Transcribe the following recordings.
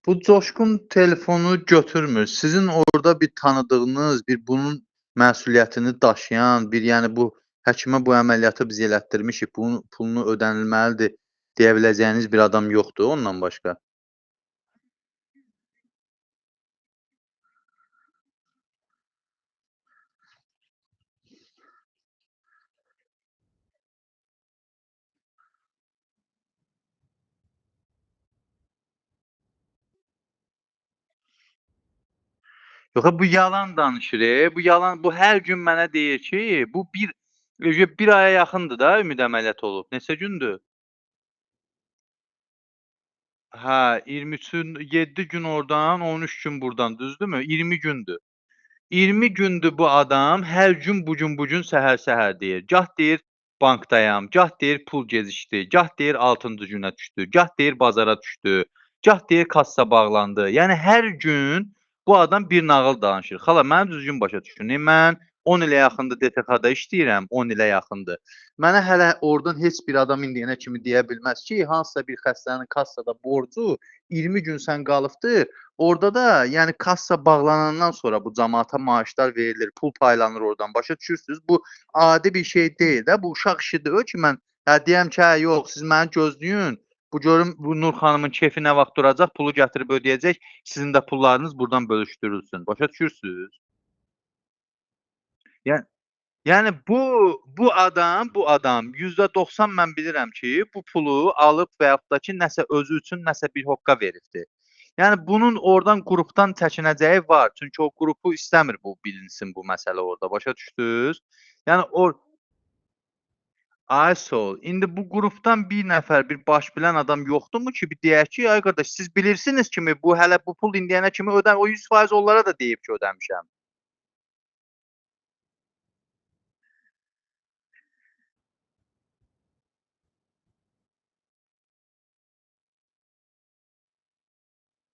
Bu Coşqun telefonu götürmür. Sizin orada bir tanıdığınız, bir bunun məsuliyyətini daşıyan, bir yəni bu həkimə bu əməliyyatı biz elətdirmişik, bunun pulunu ödənilməlidir deyə biləcəyiniz bir adam yoxdur ondan başqa? Yox, bu yalan danışır, bu yalan, bu hər gün mənə deyir ki, bu bir aya yaxındır da ümid əməliyyat olub. Neçə gündür? Hə, 23-ün 7 gün ordan, 13 gün burdan, düzdürmü? 20 gündür. 20 gündür bu adam hər gün bu gün səhər-səhər deyir. Gah deyir bankdayam, gah deyir pul gecikdi, gah deyir 6-cı günə düşdü, gah deyir bazara düşdü, gah deyir kassa bağlandı. Yəni hər gün bu adam bir nağıl danışır. Xala, məni düzgün başa düşün. Mən 10 ilə yaxındır DTX-da işləyirəm, 10 ilə yaxındır. Mənə hələ oradan heç bir adam indiyənə kimi deyə bilməz ki, hansısa bir xəstənin kassada borcu 20 gün sən qalıbdır. Orada da, yəni kassa bağlanandan sonra bu camaata maaşlar verilir, pul paylanır oradan. Başa düşürsüz? Bu adi bir şey deyil də. Bu uşaq işi deyil ki, mən deyəm ki, hə, yox, siz məni gözləyin. Bu görüm bu Nur xanımın kefi nə vaxt duracaq, pulu gətirib ödəyəcək, sizin də pullarınız burdan bölüşdürülsün. Başa düşürsüz? Yəni Yəni bu adam %90 mən bilirəm ki, bu pulu alıb və yaxud da ki, nəsə özü üçün nəsə bir hoqqa veribdir. Yəni bunun oradan qrupdan çəkinəcəyi var. Çünki o qrupu istəmir bu bilinsin bu məsələ orada. Başa düşdünüz? Yəni ay sol. İndi bu qrupdan bir nəfər, bir baş bilən adam yoxdurmu ki, bir deyək ki, ay qardaş, siz bilirsiniz kimi bu hələ bu pul indiyənə kimi o 100% onlara da deyib ki, ödəmişəm.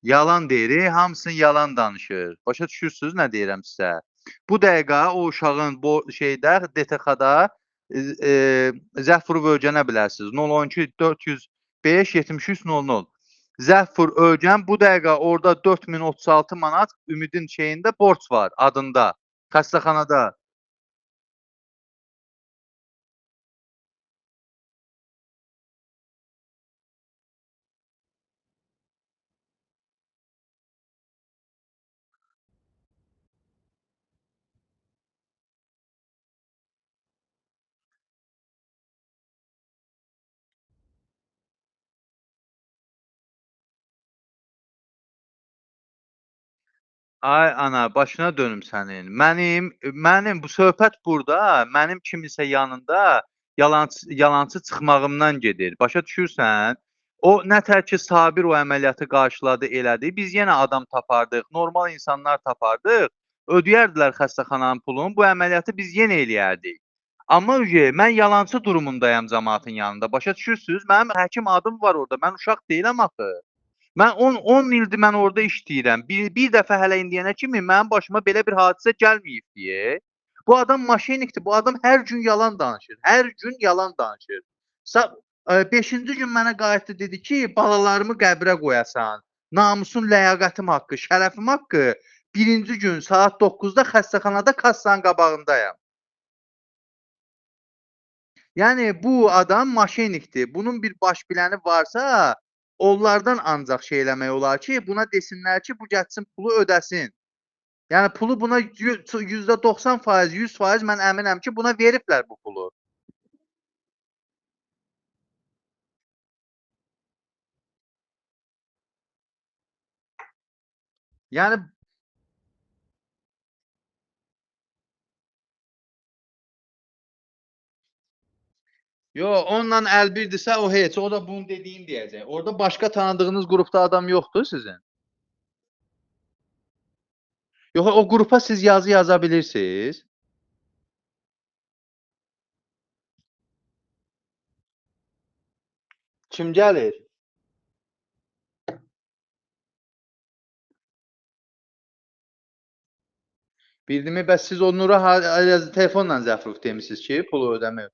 Yalan deyir, hamısını yalan danışır. Başa düşürsüz nə deyirəm sizə? Bu dəqiqə o uşağın şeydə DTX-da zəng vurub öyrənə bilərsiniz. 012 405 7300. Zəng vur öyrən. Bu dəqiqə orada 4036 manat Ümidin şeyində borc var adında, xəstəxanada. Ay ana, başına dönüm sənin. Mənim bu söhbət burda mənim kiminsə yanında yalançı çıxmağımdan gedir. Başa düşürsən? O nətər ki Sabir o əməliyyatı qarşıladı, elədi. Biz yenə adam tapardıq, normal insanlar tapardıq, ödəyərdilər xəstəxananın pulunu, bu əməliyyatı biz yenə eləyərdik. Amma mən yalançı durumundayam camaatın yanında. Başa düşürsüz? Mənim həkim adım var orada. Mən uşaq deyiləm axı. Mən 10 ildir mən orada işləyirəm. Bir dəfə hələ indiyənə kimi mənim başıma belə bir hadisə gəlməyib deyə. Bu adam maşinikdir. Bu adam hər gün yalan danışır. Hər gün yalan danışır. 5-ci gün mənə qayıtdı dedi ki, balalarımı qəbrə qoyasan. Namusun, ləyaqətim haqqı, şərəfim haqqı. Birinci gün saat 9-da xəstəxanada kassanın qabağındayam. Yəni bu adam maşinikdir. Bunun bir baş biləni varsa, onlardan ancaq şey eləmək olar ki, buna desinlər ki, bu getsin pulu ödəsin. Yəni pulu buna %90%, 100% mən əminəm ki, buna veriblər bu pulu. Yəni onunla əlbirdirsə o heç, o da bunun dediyini deyəcək. Orada başqa tanıdığınız qrupda adam yoxdur sizin? Yox, o qrupa siz yazı yaza bilirsiniz. Kim gəlir? Bildimi, bəs siz o Nura telefonla zəng vurub demisiniz ki, pulu ödəmir.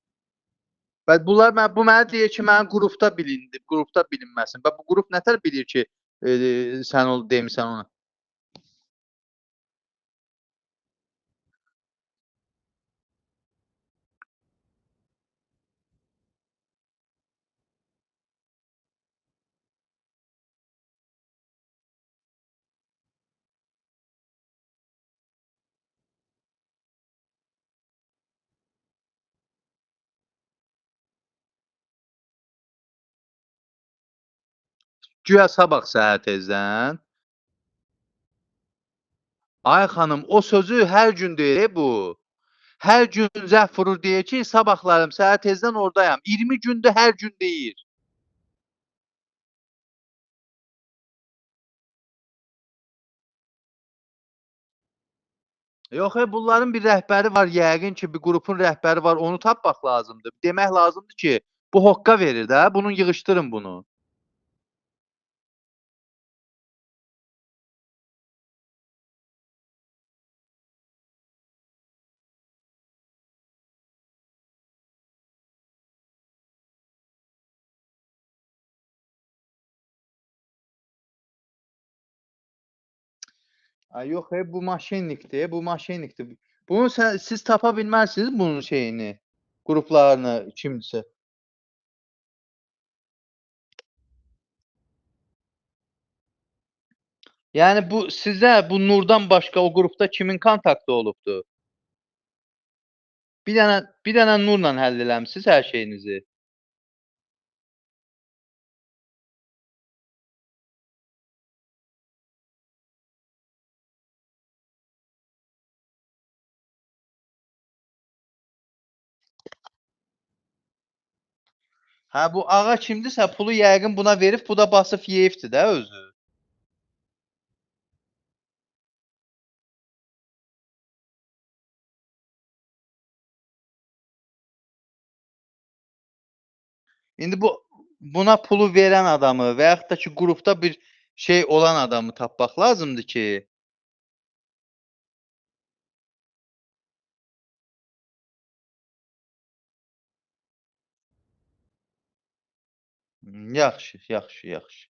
Bu mənə deyir ki, mənim qrupda bilinməsin. Bu qrup nətər bilir ki, Sən demisən ona. Guya sabah səhər tezdən. Ay xanım, o sözü hər gün deyir bu. Hər gün zəng vurur deyir ki, sabahlarım səhər tezdən ordayam. 20 gündür hər gün deyir. Yox, bunların bir rəhbəri var, yəqin ki, bir qrupun rəhbəri var, onu tapmaq lazımdır. Demək lazımdır ki, bu hoqqa verir də, bunun yığışdırın bunu. Ay yox, bu maşennikdir, bu maşennikdir. Bunu siz tapa bilməzsiniz bunun şeyini, qruplarını, kimdirsə. Yəni bu sizə bu Nurdan başqa o qrupda kimin kontaktı olubdur? Bir dənə Nurla həll eləmisiniz hər şeyinizi? Hə, bu ağa kimdirsə pulu yəqin buna verib, bu da basıb yeyibdir də özü. İndi buna pulu verən adamı və yaxud da ki, qrupda bir şey olan adamı tapmaq lazımdır ki, yaxşı, yaxşı, yaxşı.